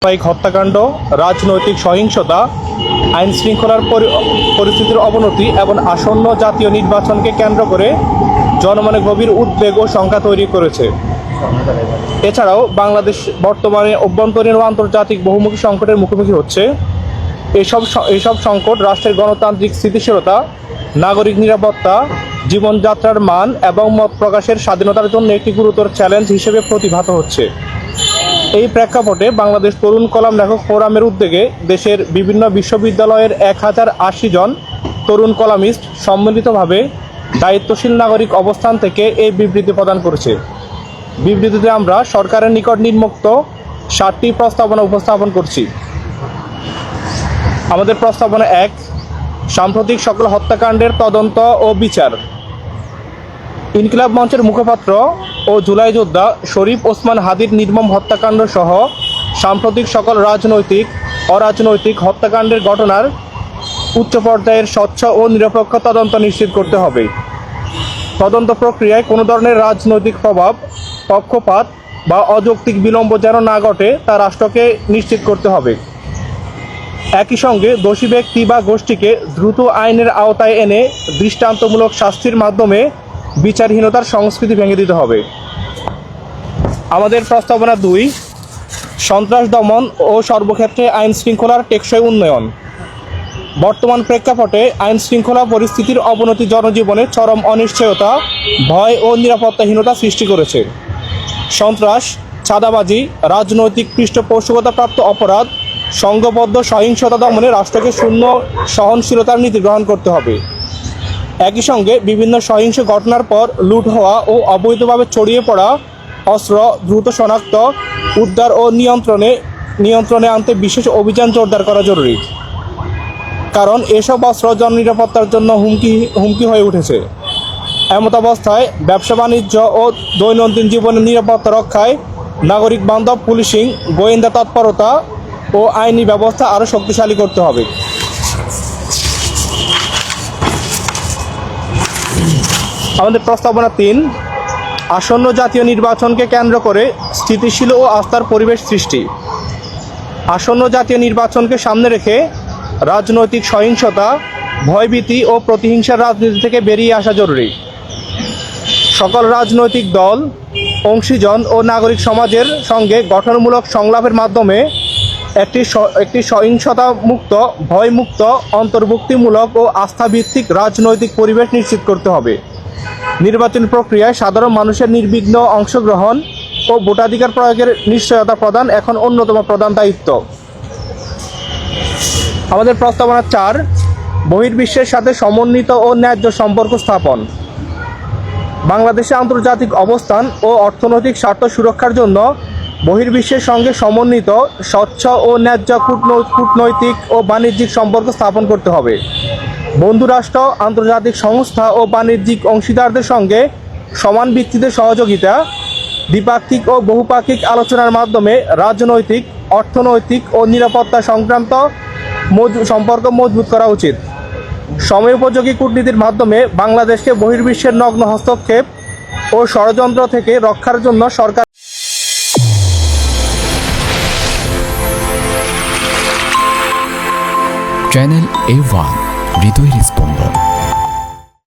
সাম্প্রদায়িক হত্যাকাণ্ড, রাজনৈতিক সহিংসতা, আইন শৃঙ্খলার পরিস্থিতির অবনতি এবং আসন্ন জাতীয় নির্বাচনকে কেন্দ্র করে জনমনে গভীর উদ্বেগ ও শঙ্কা তৈরি করেছে। এছাড়াও বাংলাদেশ বর্তমানে অভ্যন্তরীণ ও আন্তর্জাতিক বহুমুখী সংকটের মুখোমুখি হচ্ছে। এইসব সংকট রাষ্ট্রের গণতান্ত্রিক স্থিতিশীলতা, নাগরিক নিরাপত্তা, জীবনযাত্রার মান এবং মত প্রকাশের স্বাধীনতার জন্য একটি গুরুতর চ্যালেঞ্জ হিসেবে প্রতিভাত হচ্ছে। এই প্রেক্ষাপটে বাংলাদেশ তরুণ কলাম লেখক ফোরামের উদ্যোগে দেশের বিভিন্ন বিশ্ববিদ্যালয়ের 1080 জন তরুণ কলামিস্ট সম্মিলিতভাবে দায়িত্বশীল নাগরিক অবস্থান থেকে এই বিবৃতি প্রদান করেছে। বিবৃতিতে আমরা সরকারের নিকট নিম্নোক্ত 7টি প্রস্তাবনা উপস্থাপন করছি। আমাদের প্রস্তাবনা 1, সাম্প্রতিক সকল হত্যাকাণ্ডের তদন্ত ও বিচার। ইনকিলাব মঞ্চের মুখপাত্র ও জুলাই যোদ্ধা শরীফ ওসমান হাদির নির্মম হত্যাকাণ্ড সহ সাম্প্রতিক সকল রাজনৈতিক অরাজনৈতিক হত্যাকাণ্ডের ঘটনার উচ্চ পর্যায়ের স্বচ্ছ ও নিরপেক্ষ তদন্ত নিশ্চিত করতে হবে। তদন্ত প্রক্রিয়ায় কোনো ধরনের রাজনৈতিক প্রভাব, পক্ষপাত বা অযৌক্তিক বিলম্ব যেন না ঘটে তা রাষ্ট্রকে নিশ্চিত করতে হবে। একই সঙ্গে দোষী ব্যক্তি বা গোষ্ঠীকে দ্রুত আইনের আওতায় এনে দৃষ্টান্তমূলক শাস্তির মাধ্যমে বিচারহীনতার সংস্কৃতি ভেঙে দিতে হবে। আমাদের প্রস্তাবনা 2, সন্ত্রাস দমন ও সর্বক্ষেত্রে আইন শৃঙ্খলার টেকসই উন্নয়ন। বর্তমান প্রেক্ষাপটে আইন শৃঙ্খলা পরিস্থিতির অবনতি জনজীবনে চরম অনিশ্চয়তা, ভয় ও নিরাপত্তাহীনতা সৃষ্টি করেছে। সন্ত্রাস, চাঁদাবাজি, রাজনৈতিক পৃষ্ঠপোষকতাপ্রাপ্ত অপরাধ, সংঘবদ্ধ সহিংসতা দমনে রাষ্ট্রকে শূন্য সহনশীলতার নীতি গ্রহণ করতে হবে। একই সঙ্গে বিভিন্ন সহিংস ঘটনার পর লুট হওয়া ও অবৈধভাবে ছড়িয়ে পড়া অস্ত্র দ্রুত শনাক্ত, উদ্ধার ও নিয়ন্ত্রণে আনতে বিশেষ অভিযান জোরদার করা জরুরি। কারণ এসব অস্ত্র জননিরাপত্তার জন্য হুমকি হয়ে উঠেছে। এমতাবস্থায় ব্যবসা বাণিজ্য ও দৈনন্দিন জীবনের নিরাপত্তা রক্ষায় নাগরিক বান্ধব পুলিশিং, গোয়েন্দা তৎপরতা ও আইনি ব্যবস্থা আরও শক্তিশালী করতে হবে। আমাদের প্রস্তাবনা 3, আসন্ন জাতীয় নির্বাচনকে কেন্দ্র করে স্থিতিশীল ও আস্থার পরিবেশ সৃষ্টি। আসন্ন জাতীয় নির্বাচনকে সামনে রেখে রাজনৈতিক সহিংসতা, ভয়ভীতি ও প্রতিহিংসার রাজনীতি থেকে বেরিয়ে আসা জরুরি। সকল রাজনৈতিক দল, অংশীজন ও নাগরিক সমাজের সঙ্গে গঠনমূলক সংলাপের মাধ্যমে একটি সহিংসতা মুক্ত, ভয়মুক্ত, অন্তর্ভুক্তিমূলক ও আস্থাভিত্তিক রাজনৈতিক পরিবেশ নিশ্চিত করতে হবে। নির্বাচন প্রক্রিয়ায় সাধারণ মানুষের নির্বিঘ্ন অংশগ্রহণ ও ভোটাধিকার প্রয়োগের নিশ্চয়তা প্রদান এখন অন্যতম প্রধান দায়িত্ব। আমাদের প্রস্তাবনা 4, বহির্বিশ্বের সাথে সমন্বিত ও ন্যায্য সম্পর্ক স্থাপন। বাংলাদেশে আন্তর্জাতিক অবস্থান ও অর্থনৈতিক স্বার্থ সুরক্ষার জন্য বহির্বিশ্বের সঙ্গে সমন্বিত, স্বচ্ছ ও ন্যায্য কূটনৈতিক ও বাণিজ্যিক সম্পর্ক স্থাপন করতে হবে। বন্ধুরাষ্ট্র, আন্তর্জাতিক সংস্থা ও বাণিজ্যিক অংশীদারদের সঙ্গে সমান ভিত্তিতে সহযোগিতা, দ্বিপাক্ষিক ও বহুপাক্ষিক আলোচনার মাধ্যমে রাজনৈতিক, অর্থনৈতিক ও নিরাপত্তা সংক্রান্ত সম্পর্ক মজবুত করা উচিত। সময়োপযোগী কূটনীতির মাধ্যমে বাংলাদেশকে বহির্বিশ্বের নগ্ন হস্তক্ষেপ ও ষড়যন্ত্র থেকে রক্ষার জন্য সরকার চ্যানেল A1 হৃদয়ের স্পন্দন।